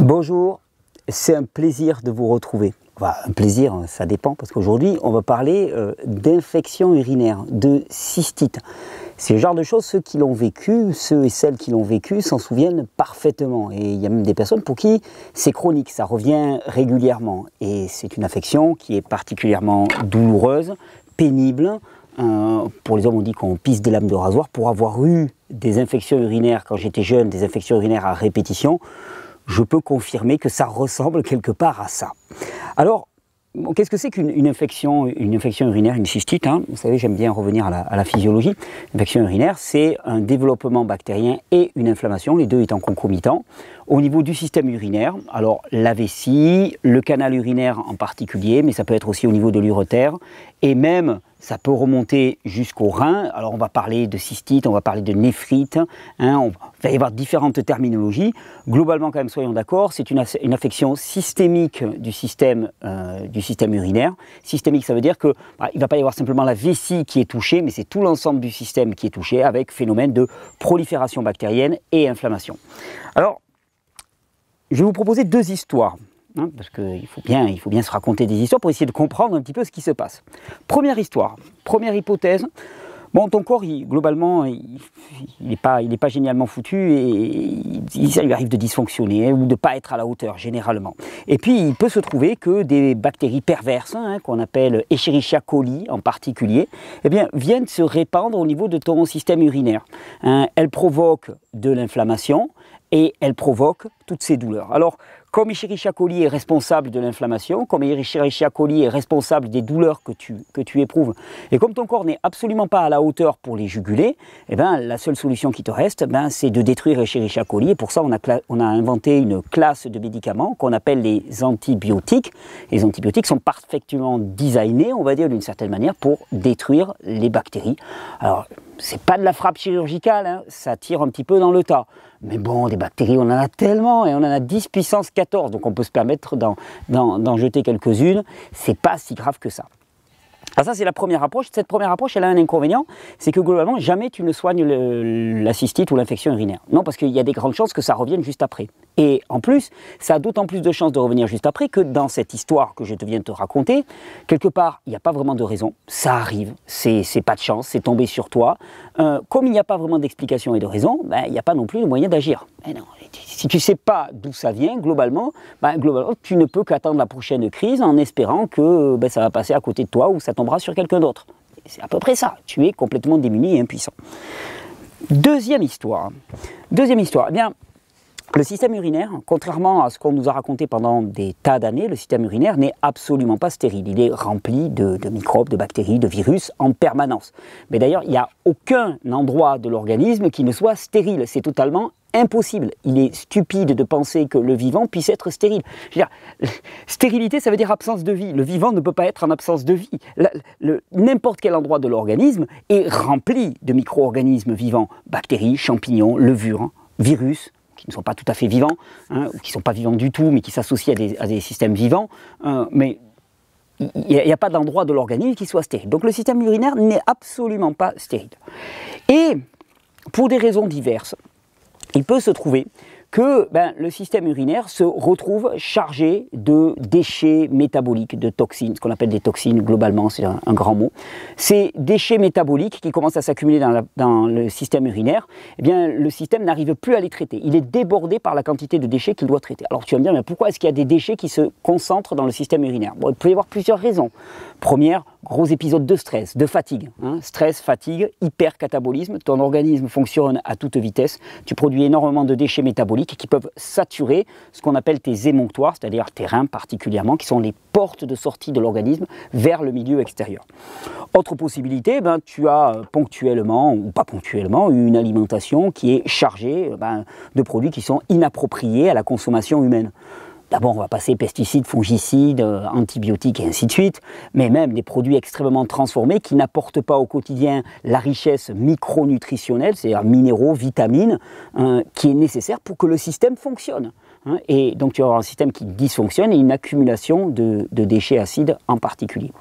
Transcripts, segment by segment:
Bonjour, c'est un plaisir de vous retrouver. Enfin, un plaisir, ça dépend, parce qu'aujourd'hui, on va parler d'infection urinaire, de cystite. C'est le genre de choses, ceux qui l'ont vécu, ceux et celles qui l'ont vécu s'en souviennent parfaitement. Et il y a même des personnes pour qui c'est chronique, ça revient régulièrement. Et c'est une infection qui est particulièrement douloureuse, pénible. Pour les hommes, on dit qu'on pisse des lames de rasoir. Pour avoir eu des infections urinaires quand j'étais jeune, des infections urinaires à répétition, je peux confirmer que ça ressemble quelque part à ça. Alors, qu'est-ce que c'est qu'une infection urinaire, une cystite, hein? Vous savez, j'aime bien revenir à la physiologie. L'infection urinaire, c'est un développement bactérien et une inflammation, les deux étant concomitants, au niveau du système urinaire. Alors, la vessie, le canal urinaire en particulier, mais ça peut être aussi au niveau de l'urétère, et même, ça peut remonter jusqu'au rein. Alors, on va parler de cystite, on va parler de néphrite, hein, il va y avoir différentes terminologies. Globalement, quand même, soyons d'accord, c'est une affection systémique du système urinaire. Systémique, ça veut dire qu'il ne va pas y avoir simplement la vessie qui est touchée, mais c'est tout l'ensemble du système qui est touché, avec phénomène de prolifération bactérienne et inflammation. Alors, je vais vous proposer deux histoires, hein, parce qu'il faut bien se raconter des histoires pour essayer de comprendre un petit peu ce qui se passe. Première histoire, première hypothèse. Bon, ton corps, globalement, il n'est pas génialement foutu et ça lui arrive de dysfonctionner ou de ne pas être à la hauteur, généralement. Et puis, il peut se trouver que des bactéries perverses, hein, qu'on appelle Escherichia coli en particulier, eh bien, viennent se répandre au niveau de ton système urinaire. Hein, elles provoquent de l'inflammation et elles provoquent toutes ces douleurs. Alors, comme Escherichia coli est responsable de l'inflammation, comme Escherichia coli est responsable des douleurs que tu éprouves, et comme ton corps n'est absolument pas à la hauteur pour les juguler, eh ben, la seule solution qui te reste, c'est de détruire Escherichia coli. Et pour ça, on a inventé une classe de médicaments qu'on appelle les antibiotiques. Les antibiotiques sont parfaitement designés, on va dire d'une certaine manière, pour détruire les bactéries. Alors, c'est pas de la frappe chirurgicale, hein, ça tire un petit peu dans le tas. Mais bon, des bactéries, on en a tellement, et on en a 10 puissance 14, donc on peut se permettre d'en jeter quelques-unes. C'est pas si grave que ça. Alors ça, c'est la première approche. Cette première approche, elle a un inconvénient, c'est que globalement, jamais tu ne soignes la cystite ou l'infection urinaire. Non, parce qu'il y a des grandes chances que ça revienne juste après. Et en plus, ça a d'autant plus de chances de revenir juste après que dans cette histoire que je viens de te raconter, quelque part, il n'y a pas vraiment de raison. Ça arrive, c'est pas de chance, c'est tombé sur toi. Comme il n'y a pas vraiment d'explication et de raison, il n'y a pas non plus de moyen d'agir. Si tu ne sais pas d'où ça vient, globalement, tu ne peux qu'attendre la prochaine crise en espérant que ça va passer à côté de toi ou ça tombera sur quelqu'un d'autre. C'est à peu près ça. Tu es complètement démuni et impuissant. Deuxième histoire. Eh bien, le système urinaire, contrairement à ce qu'on nous a raconté pendant des tas d'années, le système urinaire n'est absolument pas stérile. Il est rempli de microbes, de bactéries, de virus en permanence. Mais d'ailleurs, il n'y a aucun endroit de l'organisme qui ne soit stérile. C'est totalement impossible. Il est stupide de penser que le vivant puisse être stérile. Je veux dire, stérilité, ça veut dire absence de vie. Le vivant ne peut pas être en absence de vie. N'importe quel endroit de l'organisme est rempli de micro-organismes vivants. Bactéries, champignons, levures, virus, qui ne sont pas tout à fait vivants, hein, ou qui ne sont pas vivants du tout, mais qui s'associent à des systèmes vivants. Mais il n'y a pas d'endroit de l'organisme qui soit stérile. Donc le système urinaire n'est absolument pas stérile. Et pour des raisons diverses, il peut se trouver que le système urinaire se retrouve chargé de déchets métaboliques, de toxines, ce qu'on appelle des toxines globalement, c'est un grand mot. Ces déchets métaboliques qui commencent à s'accumuler dans le système urinaire, eh bien, le système n'arrive plus à les traiter. Il est débordé par la quantité de déchets qu'il doit traiter. Alors tu vas me dire, mais pourquoi est-ce qu'il y a des déchets qui se concentrent dans le système urinaire? Bon, il peut y avoir plusieurs raisons. Première, gros épisode de stress, de fatigue. Hein. Stress, fatigue, hypercatabolisme. Ton organisme fonctionne à toute vitesse. Tu produis énormément de déchets métaboliques qui peuvent saturer ce qu'on appelle tes émonctoires, c'est-à-dire tes reins particulièrement, qui sont les portes de sortie de l'organisme vers le milieu extérieur. Autre possibilité, tu as ponctuellement ou pas ponctuellement une alimentation qui est chargée de produits qui sont inappropriés à la consommation humaine. D'abord, on va passer pesticides, fongicides, antibiotiques et ainsi de suite, mais même des produits extrêmement transformés qui n'apportent pas au quotidien la richesse micronutritionnelle, c'est-à-dire minéraux, vitamines, qui est nécessaire pour que le système fonctionne. Et donc, tu vas avoir un système qui dysfonctionne et une accumulation de déchets acides en particulier.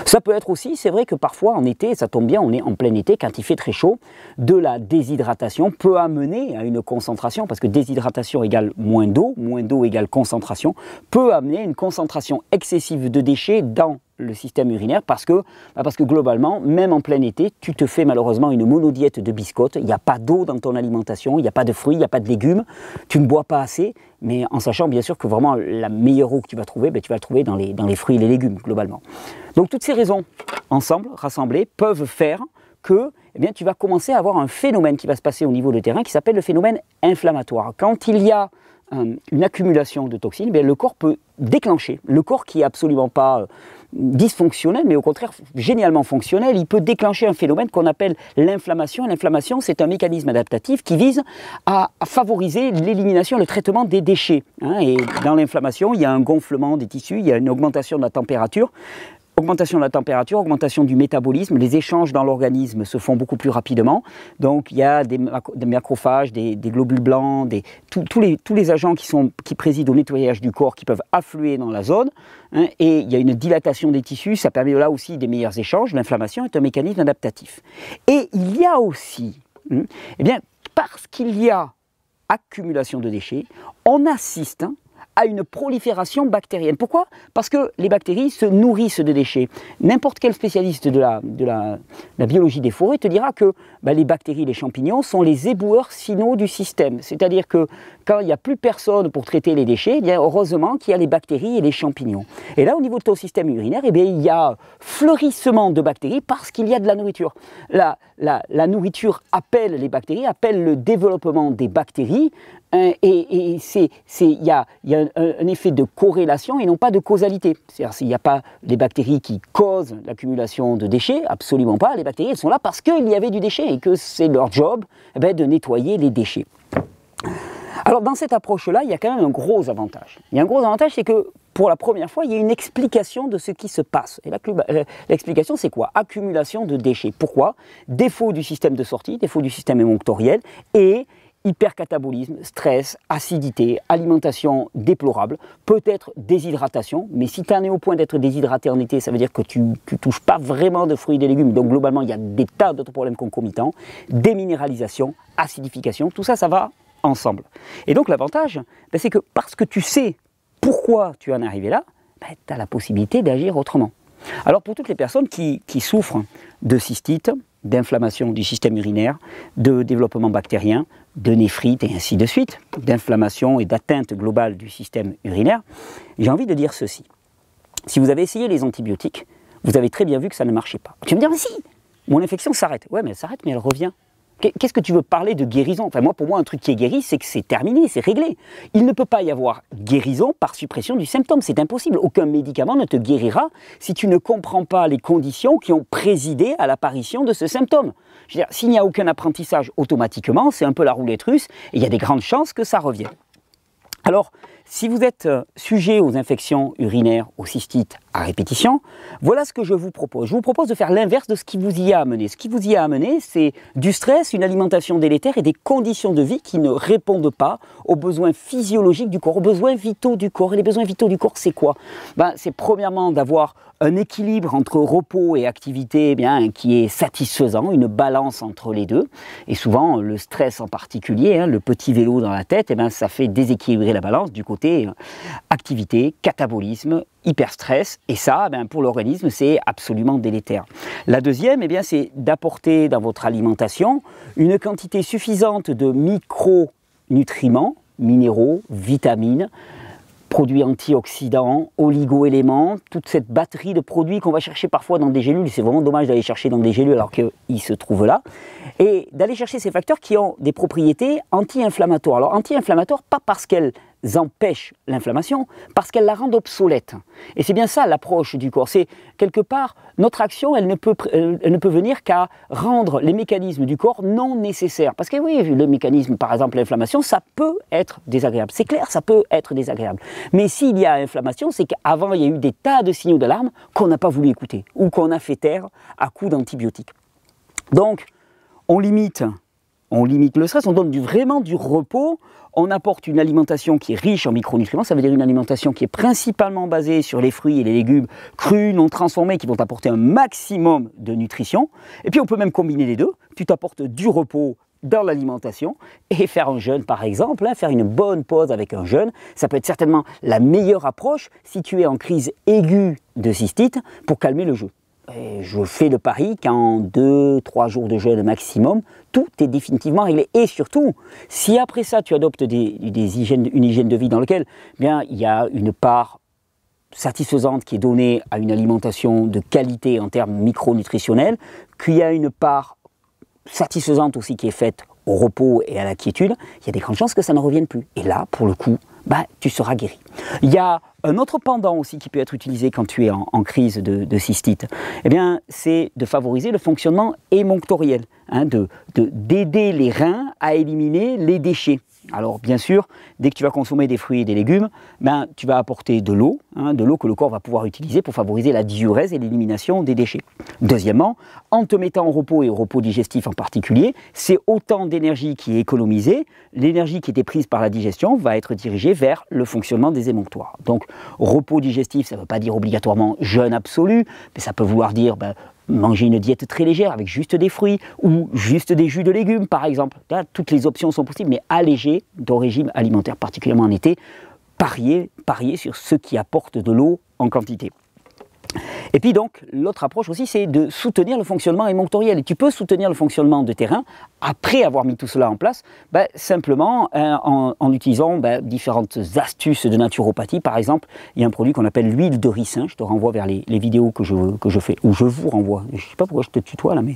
Ça peut être aussi, c'est vrai que parfois en été, ça tombe bien, on est en plein été, quand il fait très chaud, de la déshydratation peut amener à une concentration, parce que déshydratation égale moins d'eau égale concentration, peut amener à une concentration excessive de déchets dans le système urinaire, parce que globalement, même en plein été, tu te fais malheureusement une monodiète de biscottes, il n'y a pas d'eau dans ton alimentation, il n'y a pas de fruits, il n'y a pas de légumes, tu ne bois pas assez, mais en sachant bien sûr que vraiment la meilleure eau que tu vas trouver, tu vas la trouver dans les fruits et les légumes globalement. Donc toutes ces raisons, ensemble, rassemblées, peuvent faire que tu vas commencer à avoir un phénomène qui va se passer au niveau du terrain qui s'appelle le phénomène inflammatoire. Quand il y a une accumulation de toxines, le corps peut déclencher, le corps qui n'est absolument pas dysfonctionnel, mais au contraire génialement fonctionnel, il peut déclencher un phénomène qu'on appelle l'inflammation. L'inflammation, c'est un mécanisme adaptatif qui vise à favoriser l'élimination et le traitement des déchets. Et dans l'inflammation, il y a un gonflement des tissus, il y a une augmentation de la température. Augmentation de la température, augmentation du métabolisme, les échanges dans l'organisme se font beaucoup plus rapidement. Donc il y a des macrophages, des globules blancs, tous les agents qui président au nettoyage du corps qui peuvent affluer dans la zone. Et il y a une dilatation des tissus, ça permet là aussi des meilleurs échanges. L'inflammation est un mécanisme adaptatif. Et il y a aussi, parce qu'il y a accumulation de déchets, on assiste à une prolifération bactérienne. Pourquoi? Parce que les bactéries se nourrissent de déchets. N'importe quel spécialiste de la biologie des forêts te dira que les bactéries, les champignons sont les éboueurs finaux du système. C'est-à-dire que quand il n'y a plus personne pour traiter les déchets, heureusement qu'il y a les bactéries et les champignons. Et là, au niveau de ton système urinaire, il y a fleurissement de bactéries parce qu'il y a de la nourriture. La nourriture appelle les bactéries, appelle le développement des bactéries, et il y a un effet de corrélation et non pas de causalité. C'est-à-dire qu'il n'y a pas les bactéries qui causent l'accumulation de déchets, absolument pas. Les bactéries, elles sont là parce qu'il y avait du déchet et que c'est leur job de nettoyer les déchets. Alors dans cette approche-là, il y a quand même un gros avantage. Il y a un gros avantage, c'est que pour la première fois, il y a une explication de ce qui se passe. Et l'explication, c'est quoi? Accumulation de déchets. Pourquoi? Défaut du système de sortie, défaut du système émonctoriel et hypercatabolisme, stress, acidité, alimentation déplorable, peut-être déshydratation, mais si tu en es au point d'être déshydraté en été, ça veut dire que tu ne touches pas vraiment de fruits et de légumes, donc globalement il y a des tas d'autres problèmes concomitants, déminéralisation, acidification, tout ça, ça va ensemble. Et donc l'avantage, c'est que parce que tu sais pourquoi tu en es arrivé là, tu as la possibilité d'agir autrement. Alors pour toutes les personnes qui souffrent de cystite, d'inflammation du système urinaire, de développement bactérien, de néphrite et ainsi de suite, d'inflammation et d'atteinte globale du système urinaire, j'ai envie de dire ceci. Si vous avez essayé les antibiotiques, vous avez très bien vu que ça ne marchait pas. Tu vas me dire, mais si, mon infection s'arrête. Ouais, mais elle s'arrête, mais elle revient. Qu'est-ce que tu veux parler de guérison? Enfin, pour moi, un truc qui est guéri, c'est que c'est terminé, c'est réglé. Il ne peut pas y avoir guérison par suppression du symptôme, c'est impossible. Aucun médicament ne te guérira si tu ne comprends pas les conditions qui ont présidé à l'apparition de ce symptôme. Je veux dire, s'il n'y a aucun apprentissage automatiquement, c'est un peu la roulette russe, et il y a des grandes chances que ça revienne. Alors, si vous êtes sujet aux infections urinaires, aux cystites à répétition, voilà ce que je vous propose. Je vous propose de faire l'inverse de ce qui vous y a amené. Ce qui vous y a amené, c'est du stress, une alimentation délétère et des conditions de vie qui ne répondent pas aux besoins physiologiques du corps, aux besoins vitaux du corps. Et les besoins vitaux du corps, c'est quoi? C'est premièrement d'avoir un équilibre entre repos et activité qui est satisfaisant, une balance entre les deux. Et souvent, le stress en particulier, le petit vélo dans la tête, ça fait déséquilibrer la balance du côté activité, catabolisme, hyperstress. Et ça, pour l'organisme, c'est absolument délétère. La deuxième, c'est d'apporter dans votre alimentation une quantité suffisante de micronutriments, minéraux, vitamines, produits antioxydants, oligo-éléments, toute cette batterie de produits qu'on va chercher parfois dans des gélules. C'est vraiment dommage d'aller chercher dans des gélules alors qu'ils se trouvent là. Et d'aller chercher ces facteurs qui ont des propriétés anti-inflammatoires. Alors anti-inflammatoires, pas parce qu'elles empêchent l'inflammation, parce qu'elles la rendent obsolète. Et c'est bien ça l'approche du corps. C'est quelque part, notre action, elle ne peut venir qu'à rendre les mécanismes du corps non nécessaires. Parce que oui, le mécanisme, par exemple l'inflammation, ça peut être désagréable. C'est clair, ça peut être désagréable. Mais s'il y a inflammation, c'est qu'avant, il y a eu des tas de signaux d'alarme qu'on n'a pas voulu écouter ou qu'on a fait taire à coups d'antibiotiques. Donc, on limite on limite le stress, on donne vraiment du repos, on apporte une alimentation qui est riche en micronutriments, ça veut dire une alimentation qui est principalement basée sur les fruits et les légumes crus, non transformés, qui vont apporter un maximum de nutrition. Et puis on peut même combiner les deux, tu t'apportes du repos dans l'alimentation et faire un jeûne par exemple, faire une bonne pause avec un jeûne, ça peut être certainement la meilleure approche si tu es en crise aiguë de cystite pour calmer le jeu. Et je fais le pari qu'en 2-3 jours de jeûne maximum, tout est définitivement réglé. Et surtout, si après ça tu adoptes une hygiène de vie dans laquelle bien, il y a une part satisfaisante qui est donnée à une alimentation de qualité en termes micronutritionnels, qu'il y a une part satisfaisante aussi qui est faite au repos et à la quiétude, il y a des grandes chances que ça ne revienne plus. Et là, pour le coup, tu seras guéri. Il y a un autre pendant aussi qui peut être utilisé quand tu es en crise de cystite, eh bien, c'est de favoriser le fonctionnement émonctoriel, d'aider les reins à éliminer les déchets. Alors bien sûr, dès que tu vas consommer des fruits et des légumes, tu vas apporter de l'eau que le corps va pouvoir utiliser pour favoriser la diurèse et l'élimination des déchets. Deuxièmement, en te mettant au repos et au repos digestif en particulier, c'est autant d'énergie qui est économisée, l'énergie qui était prise par la digestion va être dirigée vers le fonctionnement des émonctoires. Donc repos digestif, ça ne veut pas dire obligatoirement jeûne absolu, mais ça peut vouloir dire manger une diète très légère avec juste des fruits ou juste des jus de légumes par exemple. Là, toutes les options sont possibles, mais alléger ton régime alimentaire, particulièrement en été, parier sur ce qui apporte de l'eau en quantité. Et puis donc, l'autre approche aussi, c'est de soutenir le fonctionnement émonctoriel. Et tu peux soutenir le fonctionnement de tes reins après avoir mis tout cela en place, simplement en utilisant différentes astuces de naturopathie. Par exemple, il y a un produit qu'on appelle l'huile de ricin. Je te renvoie vers les vidéos que je fais, ou je vous renvoie. Je ne sais pas pourquoi je te tutoie là, mais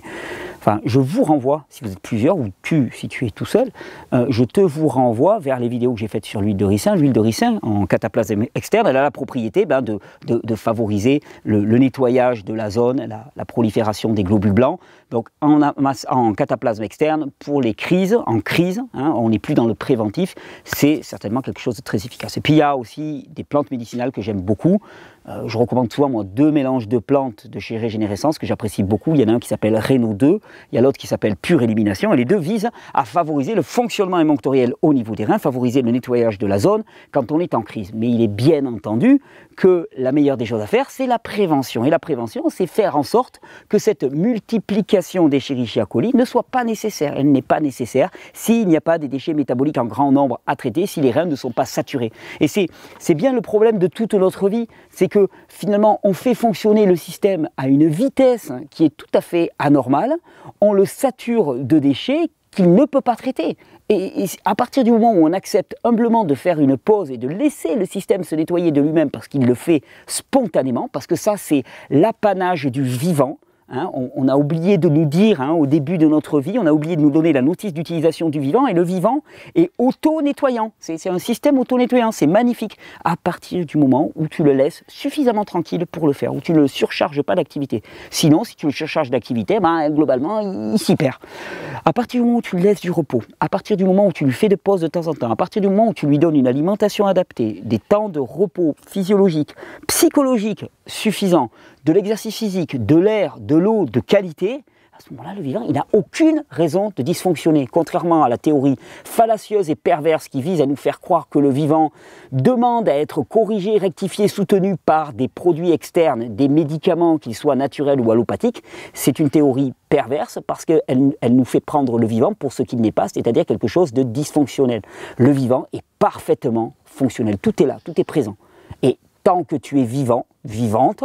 enfin, je vous renvoie, si vous êtes plusieurs, ou si tu es tout seul, je vous renvoie vers les vidéos que j'ai faites sur l'huile de ricin. L'huile de ricin, en cataplasme externe, elle a la propriété de favoriser le nettoyage de la zone, la prolifération des globules blancs. Donc en cataplasme externe, pour les crises, on n'est plus dans le préventif, c'est certainement quelque chose de très efficace. Et puis il y a aussi des plantes médicinales que j'aime beaucoup. Je recommande souvent, moi, 2 mélanges de plantes de chez Régénérescence que j'apprécie beaucoup. Il y en a un qui s'appelle Reno 2, il y a l'autre qui s'appelle Pure Élimination. Et les deux visent à favoriser le fonctionnement émonctoriel au niveau des reins, favoriser le nettoyage de la zone quand on est en crise. Mais il est bien entendu que la meilleure des choses à faire, c'est la prévention. Et la prévention, c'est faire en sorte que cette multiplication d'Escherichia coli ne soit pas nécessaire. Elle n'est pas nécessaire s'il n'y a pas des déchets métaboliques en grand nombre à traiter, si les reins ne sont pas saturés. Et c'est bien le problème de toute notre vie, c'est que finalement on fait fonctionner le système à une vitesse qui est tout à fait anormale, on le sature de déchets qu'il ne peut pas traiter. Et à partir du moment où on accepte humblement de faire une pause et de laisser le système se nettoyer de lui-même parce qu'il le fait spontanément, parce que ça c'est l'apanage du vivant, on a oublié de nous dire au début de notre vie, on a oublié de nous donner la notice d'utilisation du vivant, et le vivant est auto-nettoyant. C'est un système auto-nettoyant, c'est magnifique. À partir du moment où tu le laisses suffisamment tranquille pour le faire, où tu ne le surcharges pas d'activité. Sinon, si tu le surcharges d'activité, globalement, il s'y perd. À partir du moment où tu lui laisses du repos, à partir du moment où tu lui fais des pauses de temps en temps, à partir du moment où tu lui donnes une alimentation adaptée, des temps de repos physiologiques, psychologiques suffisants, de l'exercice physique, de l'air, de l'eau de qualité, à ce moment-là, le vivant, il n'a aucune raison de dysfonctionner. Contrairement à la théorie fallacieuse et perverse qui vise à nous faire croire que le vivant demande à être corrigé, rectifié, soutenu par des produits externes, des médicaments, qu'ils soient naturels ou allopathiques, c'est une théorie perverse parce qu'elle nous fait prendre le vivant pour ce qu'il n'est pas, c'est-à-dire quelque chose de dysfonctionnel. Le vivant est parfaitement fonctionnel. Tout est là, tout est présent. Et tant que tu es vivant, vivante,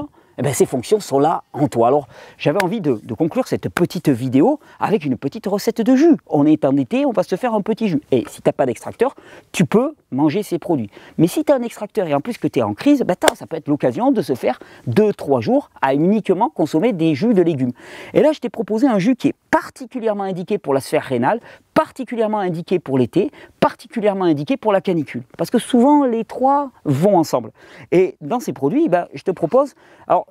ces fonctions sont là en toi. Alors, j'avais envie de conclure cette petite vidéo avec une petite recette de jus. On est en été, on va se faire un petit jus. Et si tu n'as pas d'extracteur, tu peux manger ces produits. Mais si tu as un extracteur et en plus que tu es en crise, ça peut être l'occasion de se faire 2-3 jours à uniquement consommer des jus de légumes. Et là, je t'ai proposé un jus qui est particulièrement indiqué pour la sphère rénale, particulièrement indiqué pour l'été, particulièrement indiqué pour la canicule. Parce que souvent, les trois vont ensemble. Et dans ces produits, je te propose... Alors,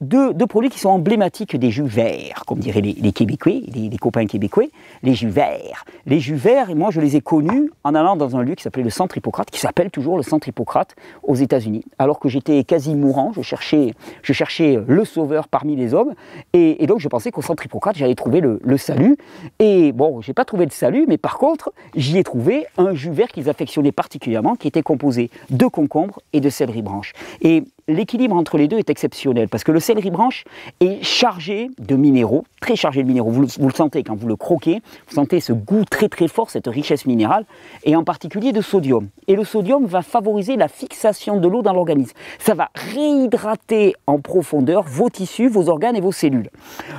deux produits qui sont emblématiques des jus verts, comme diraient les Québécois, les copains québécois, les jus verts. Les jus verts, moi je les ai connus en allant dans un lieu qui s'appelait le Centre Hippocrate, qui s'appelle toujours le Centre Hippocrate aux États-Unis. Alors que j'étais quasi mourant, je cherchais le sauveur parmi les hommes, et donc je pensais qu'au Centre Hippocrate j'allais trouver le salut. Et bon, j'ai pas trouvé le salut, mais par contre, j'y ai trouvé un jus vert qu'ils affectionnaient particulièrement, qui était composé de concombre et de céleri branche. Et l'équilibre entre les deux est exceptionnel parce que le céleri branche est chargé de minéraux, très chargé de minéraux. Vous le sentez quand vous le croquez, vous sentez ce goût très très fort, cette richesse minérale, et en particulier de sodium. Et le sodium va favoriser la fixation de l'eau dans l'organisme. Ça va réhydrater en profondeur vos tissus, vos organes et vos cellules.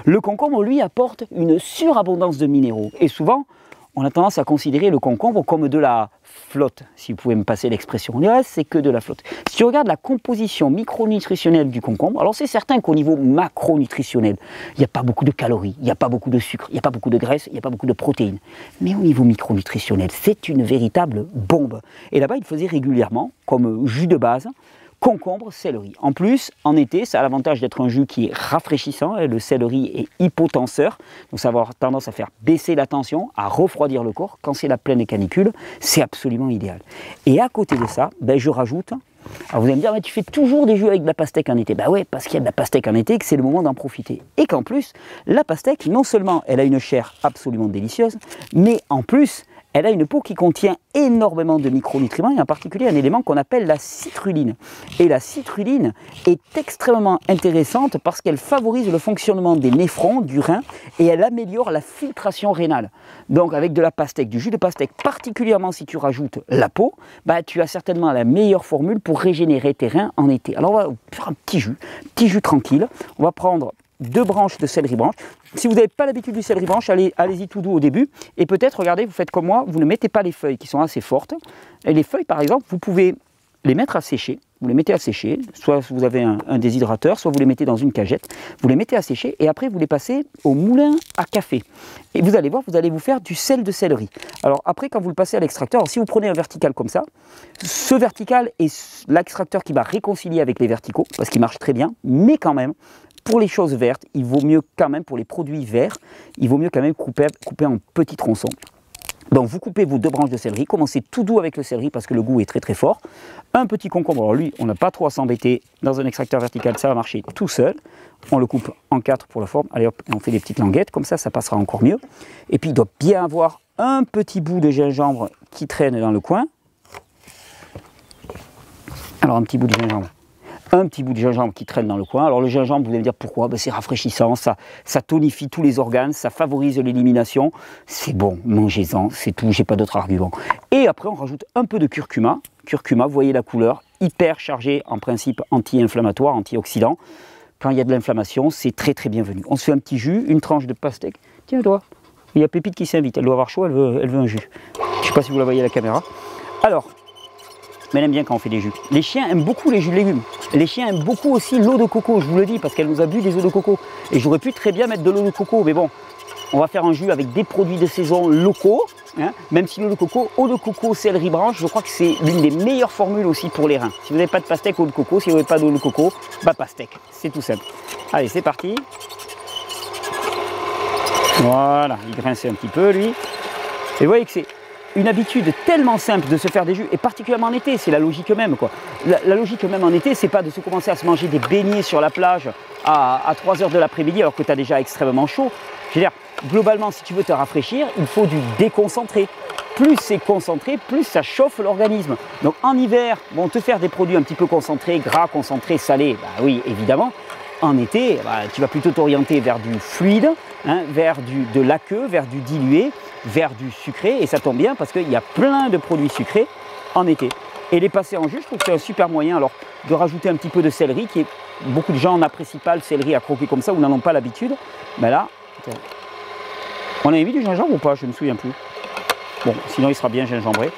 Le concombre, lui, apporte une surabondance de minéraux. Et souvent, on a tendance à considérer le concombre comme de la flotte, si vous pouvez me passer l'expression. Le reste, c'est que de la flotte. Si tu regardes la composition micronutritionnelle du concombre, alors c'est certain qu'au niveau macronutritionnel, il n'y a pas beaucoup de calories, il n'y a pas beaucoup de sucre, il n'y a pas beaucoup de graisse, il n'y a pas beaucoup de protéines. Mais au niveau micronutritionnel, c'est une véritable bombe. Et là-bas, il faisait régulièrement, comme jus de base, concombre, céleri. En plus, en été, ça a l'avantage d'être un jus qui est rafraîchissant. Le céleri est hypotenseur, donc ça va avoir tendance à faire baisser la tension, à refroidir le corps. Quand c'est la pleine canicule, c'est absolument idéal. Et à côté de ça, je rajoute... Alors vous allez me dire, mais tu fais toujours des jus avec de la pastèque en été. Ben ouais, parce qu'il y a de la pastèque en été et que c'est le moment d'en profiter. Et qu'en plus, la pastèque, non seulement elle a une chair absolument délicieuse, mais en plus... elle a une peau qui contient énormément de micronutriments et en particulier un élément qu'on appelle la citruline. Et la citruline est extrêmement intéressante parce qu'elle favorise le fonctionnement des néphrons, du rein, et elle améliore la filtration rénale. Donc avec de la pastèque, du jus de pastèque, particulièrement si tu rajoutes la peau, tu as certainement la meilleure formule pour régénérer tes reins en été. Alors on va faire un petit jus tranquille. On va prendre 2 branches de céleri branche. Si vous n'avez pas l'habitude du céleri branche, allez-y tout doux au début. Et peut-être, regardez, vous faites comme moi, vous ne mettez pas les feuilles qui sont assez fortes. Et les feuilles, par exemple, vous pouvez les mettre à sécher. Vous les mettez à sécher, soit vous avez un déshydrateur, soit vous les mettez dans une cagette. Vous les mettez à sécher et après vous les passez au moulin à café. Et vous allez voir, vous allez vous faire du sel de céleri. Alors après, quand vous le passez à l'extracteur, si vous prenez un vertical comme ça, ce vertical est l'extracteur qui va réconcilier avec les verticaux, parce qu'il marche très bien, mais quand même, pour les choses vertes, il vaut mieux quand même, pour les produits verts, il vaut mieux quand même couper en petits tronçons. Donc vous coupez vos 2 branches de céleri, commencez tout doux avec le céleri parce que le goût est très très fort. Un petit concombre, alors lui, on n'a pas trop à s'embêter, dans un extracteur vertical, ça va marcher tout seul. On le coupe en 4 pour la forme, allez hop, on fait des petites languettes, comme ça passera encore mieux. Et puis il doit bien avoir un petit bout de gingembre qui traîne dans le coin. Alors un petit bout de gingembre. Un petit bout de gingembre qui traîne dans le coin. Alors le gingembre, vous allez me dire pourquoi? C'est rafraîchissant, ça tonifie tous les organes, ça favorise l'élimination. C'est bon, mangez-en, c'est tout, j'ai pas d'autre argument. Et après on rajoute un peu de curcuma. Curcuma, vous voyez la couleur, hyper chargé en principe anti-inflammatoire, antioxydant. Quand il y a de l'inflammation, c'est très très bienvenu. On se fait un petit jus, une tranche de pastèque. Tiens toi, il y a Pépite qui s'invite, elle doit avoir chaud, elle veut un jus. Je sais pas si vous la voyez à la caméra. Alors, mais elle aime bien quand on fait des jus. Les chiens aiment beaucoup les jus de légumes. Les chiens aiment beaucoup aussi l'eau de coco, je vous le dis, parce qu'elle nous a bu des eaux de coco. Et j'aurais pu très bien mettre de l'eau de coco, mais bon, on va faire un jus avec des produits de saison locaux, hein, même si l'eau de coco, eau de coco, céleri branche, je crois que c'est l'une des meilleures formules aussi pour les reins. Si vous n'avez pas de pastèque, eau de coco, si vous n'avez pas d'eau de coco, pastèque, c'est tout simple. Allez, c'est parti. Voilà, il grince un petit peu, lui. Et vous voyez que c'est une habitude tellement simple de se faire des jus, et particulièrement en été, c'est la logique même, quoi. La logique même en été, c'est pas de se commencer à se manger des beignets sur la plage à 3 h de l'après-midi alors que tu as déjà extrêmement chaud. Je veux dire, globalement, si tu veux te rafraîchir, il faut du déconcentré. Plus c'est concentré, plus ça chauffe l'organisme. Donc en hiver, bon, te faire des produits un petit peu concentrés, gras, concentrés, salés, oui, évidemment. En été, tu vas plutôt t'orienter vers du fluide, hein, vers de l'aqueux, vers du dilué, vers du sucré, et ça tombe bien parce qu'il y a plein de produits sucrés en été. Et les passer en jus, je trouve que c'est un super moyen alors de rajouter un petit peu de céleri, qui est, beaucoup de gens n'apprécient pas le céleri à croquer comme ça ou n'en ont pas l'habitude. Ben là, on avait mis du gingembre ou pas? Je ne me souviens plus. Bon, sinon il sera bien gingembré.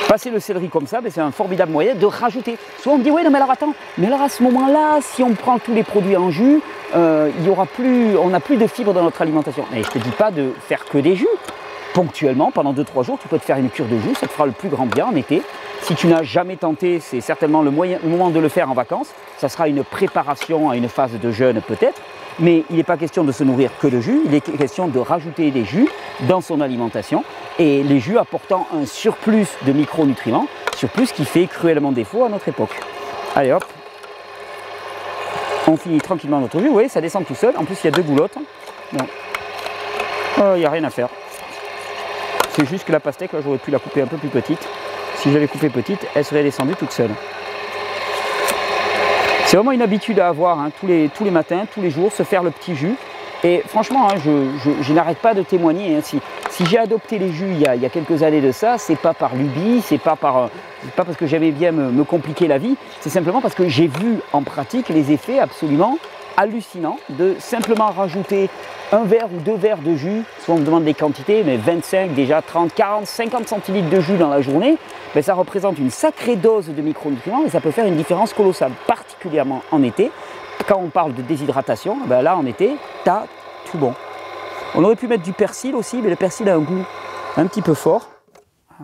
Passer le céleri comme ça, c'est un formidable moyen de rajouter. Souvent on me dit, oui, non mais alors attends, mais alors à ce moment-là, si on prend tous les produits en jus, on n'a plus de fibres dans notre alimentation. Mais je ne te dis pas de faire que des jus. ponctuellement, pendant 2-3 jours, tu peux te faire une cure de jus, ça te fera le plus grand bien en été. Si tu n'as jamais tenté, c'est certainement le moment de le faire en vacances. Ça sera une préparation à une phase de jeûne peut-être, mais il n'est pas question de se nourrir que de jus, il est question de rajouter des jus dans son alimentation, et les jus apportant un surplus de micronutriments, surplus qui fait cruellement défaut à notre époque. Allez hop, on finit tranquillement notre jus, vous voyez, ça descend tout seul, en plus il y a 2 goulottes, bon. Il n'y a rien à faire. C'est juste que la pastèque, là j'aurais pu la couper un peu plus petite. Si je l'avais coupée petite, elle serait descendue toute seule. C'est vraiment une habitude à avoir, hein, tous les matins, tous les jours, se faire le petit jus. Et franchement, hein, je n'arrête pas de témoigner. Hein, si j'ai adopté les jus il y a quelques années de ça, c'est pas par lubie, c'est pas parce que j'aimais bien me compliquer la vie, c'est simplement parce que j'ai vu en pratique les effets absolument hallucinants de simplement rajouter 1 verre ou 2 verres de jus, soit on me demande des quantités, mais 25, déjà 30, 40, 50 centilitres de jus dans la journée, ben ça représente une sacrée dose de micronutriments et ça peut faire une différence colossale, particulièrement en été. Quand on parle de déshydratation, ben là en été, t'as tout bon. On aurait pu mettre du persil aussi, mais le persil a un goût un petit peu fort.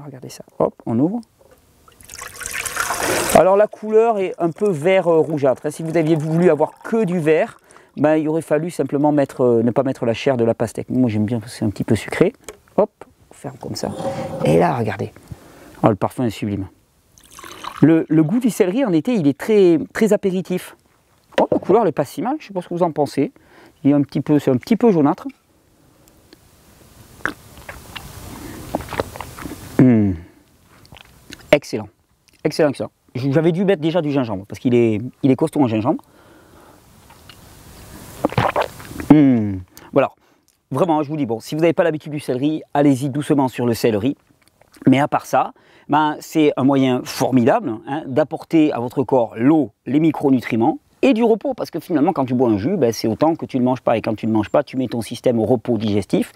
Regardez ça, hop, on ouvre. Alors la couleur est un peu vert rougeâtre. Si vous aviez voulu avoir que du vert, ben, il aurait fallu simplement ne pas mettre la chair de la pastèque. Moi j'aime bien parce que c'est un petit peu sucré. Hop, on ferme comme ça. Et là, regardez. Oh, le parfum est sublime. Le goût du céleri en été, il est très apéritif. Oh, la couleur n'est pas si mal, je ne sais pas ce que vous en pensez. C'est un petit peu jaunâtre. Excellent. Excellent, excellent. J'avais dû mettre déjà du gingembre parce qu'il est costaud en gingembre. Voilà, vraiment, je vous dis, bon, si vous n'avez pas l'habitude du céleri, allez-y doucement sur le céleri. Mais à part ça, ben, c'est un moyen formidable hein, d'apporter à votre corps l'eau, les micronutriments et du repos. Parce que finalement, quand tu bois un jus, ben, c'est autant que tu ne manges pas. Et quand tu ne manges pas, tu mets ton système au repos digestif.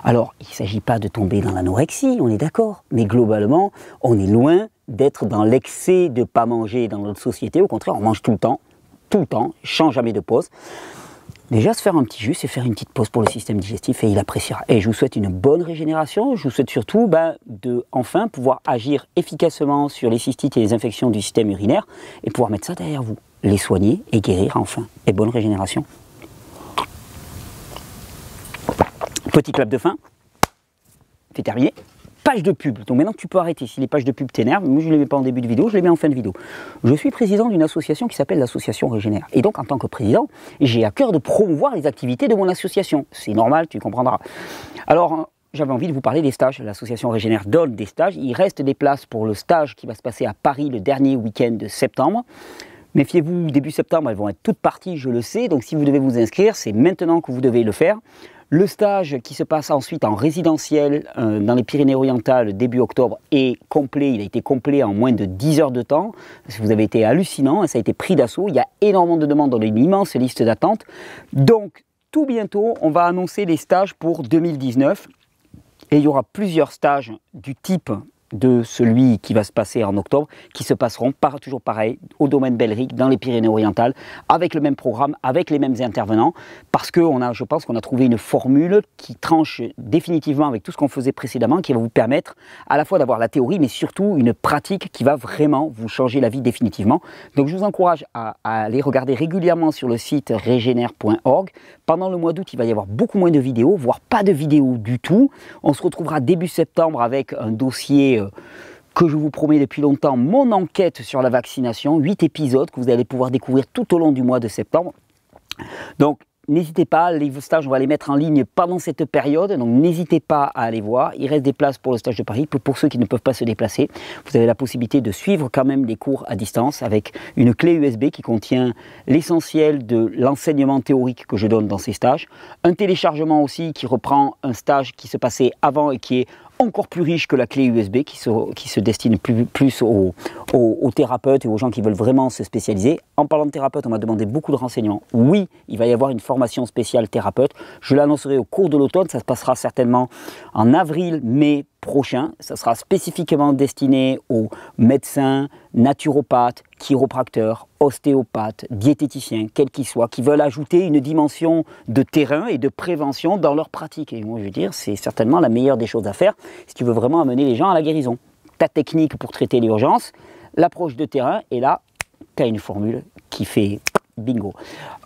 Alors, il ne s'agit pas de tomber dans l'anorexie, on est d'accord. Mais globalement, on est loin d'être dans l'excès de ne pas manger dans notre société. Au contraire, on mange tout le temps, change jamais de pause. Déjà, se faire un petit jus, c'est faire une petite pause pour le système digestif et il appréciera. Et je vous souhaite une bonne régénération. Je vous souhaite surtout de enfin pouvoir agir efficacement sur les cystites et les infections du système urinaire et pouvoir mettre ça derrière vous, les soigner et guérir enfin. Et bonne régénération. Petit clap de fin. C'est terminé. Page de pub. Donc maintenant tu peux arrêter. Si les pages de pub t'énervent, moi je ne les mets pas en début de vidéo, je les mets en fin de vidéo. Je suis président d'une association qui s'appelle l'association Régénère. Et donc en tant que président, j'ai à cœur de promouvoir les activités de mon association. C'est normal, tu comprendras. Alors j'avais envie de vous parler des stages. L'association Régénère donne des stages. Il reste des places pour le stage qui va se passer à Paris le dernier week-end de septembre. Méfiez-vous, début septembre, elles vont être toutes parties, je le sais. Donc si vous devez vous inscrire, c'est maintenant que vous devez le faire. Le stage qui se passe ensuite en résidentiel dans les Pyrénées-Orientales début octobre est complet. Il a été complet en moins de 10 heures de temps. Vous avez été hallucinant, ça a été pris d'assaut. Il y a énormément de demandes, on a une immense liste d'attente. Donc tout bientôt, on va annoncer les stages pour 2019. Et il y aura plusieurs stages du type de celui qui va se passer en octobre, qui se passeront toujours pareil au domaine Belric, dans les Pyrénées-Orientales, avec le même programme, avec les mêmes intervenants, parce que je pense qu'on a trouvé une formule qui tranche définitivement avec tout ce qu'on faisait précédemment, qui va vous permettre à la fois d'avoir la théorie, mais surtout une pratique qui va vraiment vous changer la vie définitivement. Donc je vous encourage à aller regarder régulièrement sur le site regenere.org. Pendant le mois d'août, il va y avoir beaucoup moins de vidéos, voire pas de vidéos du tout. On se retrouvera début septembre avec un dossier que je vous promets depuis longtemps, mon enquête sur la vaccination, 8 épisodes que vous allez pouvoir découvrir tout au long du mois de septembre. Donc n'hésitez pas, les stages on va les mettre en ligne pendant cette période, donc n'hésitez pas à aller voir. Il reste des places pour le stage de Paris, pour ceux qui ne peuvent pas se déplacer. Vous avez la possibilité de suivre quand même les cours à distance avec une clé USB qui contient l'essentiel de l'enseignement théorique que je donne dans ces stages. Un téléchargement aussi qui reprend un stage qui se passait avant et qui est encore plus riche que la clé USB qui se destine plus aux thérapeutes et aux gens qui veulent vraiment se spécialiser. En parlant de thérapeute, on m'a demandé beaucoup de renseignements. Oui, il va y avoir une formation spéciale thérapeute. Je l'annoncerai au cours de l'automne. Ça se passera certainement en avril, mai prochain. Ça sera spécifiquement destiné aux médecins, naturopathes, chiropracteurs, ostéopathes, diététiciens, quels qu'ils soient, qui veulent ajouter une dimension de terrain et de prévention dans leur pratique. Et moi, je veux dire, c'est certainement la meilleure des choses à faire si tu veux vraiment amener les gens à la guérison. Ta technique pour traiter l'urgence, l'approche de terrain, et là, tu as une formule qui fait bingo.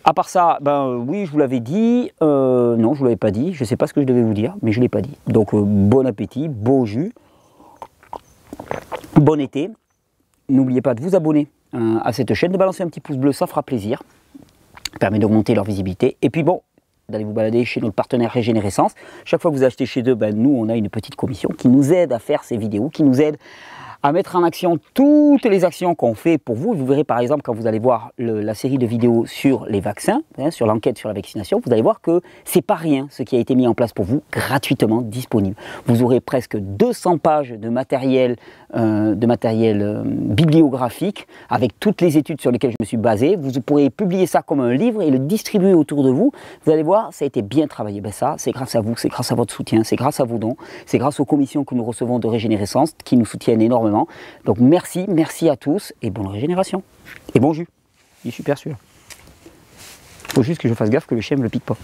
À part ça, oui, je vous l'avais dit, non, je ne vous l'avais pas dit, je ne sais pas ce que je devais vous dire, mais je ne l'ai pas dit. Donc, bon appétit, beau jus, bon été. N'oubliez pas de vous abonner à cette chaîne, de balancer un petit pouce bleu, ça fera plaisir. Ça permet d'augmenter leur visibilité. Et puis bon, d'aller vous balader chez notre partenaire Régénérescence. Chaque fois que vous achetez chez eux, nous, on a une petite commission qui nous aide à faire ces vidéos, qui nous aide à mettre en action toutes les actions qu'on fait pour vous. Vous verrez par exemple quand vous allez voir la série de vidéos sur les vaccins, sur l'enquête sur la vaccination, vous allez voir que c'est pas rien ce qui a été mis en place pour vous, gratuitement disponible. Vous aurez presque 200 pages de matériel, bibliographique avec toutes les études sur lesquelles je me suis basé. Vous pourrez publier ça comme un livre et le distribuer autour de vous. Vous allez voir, ça a été bien travaillé. Ça, c'est grâce à vous, c'est grâce à votre soutien, c'est grâce à vos dons, c'est grâce aux commissions que nous recevons de Régénérescence qui nous soutiennent énormément. Donc merci à tous et bonne régénération. Et bon jus, il est super celui-là. Il faut juste que je fasse gaffe que le chien ne me le pique pas.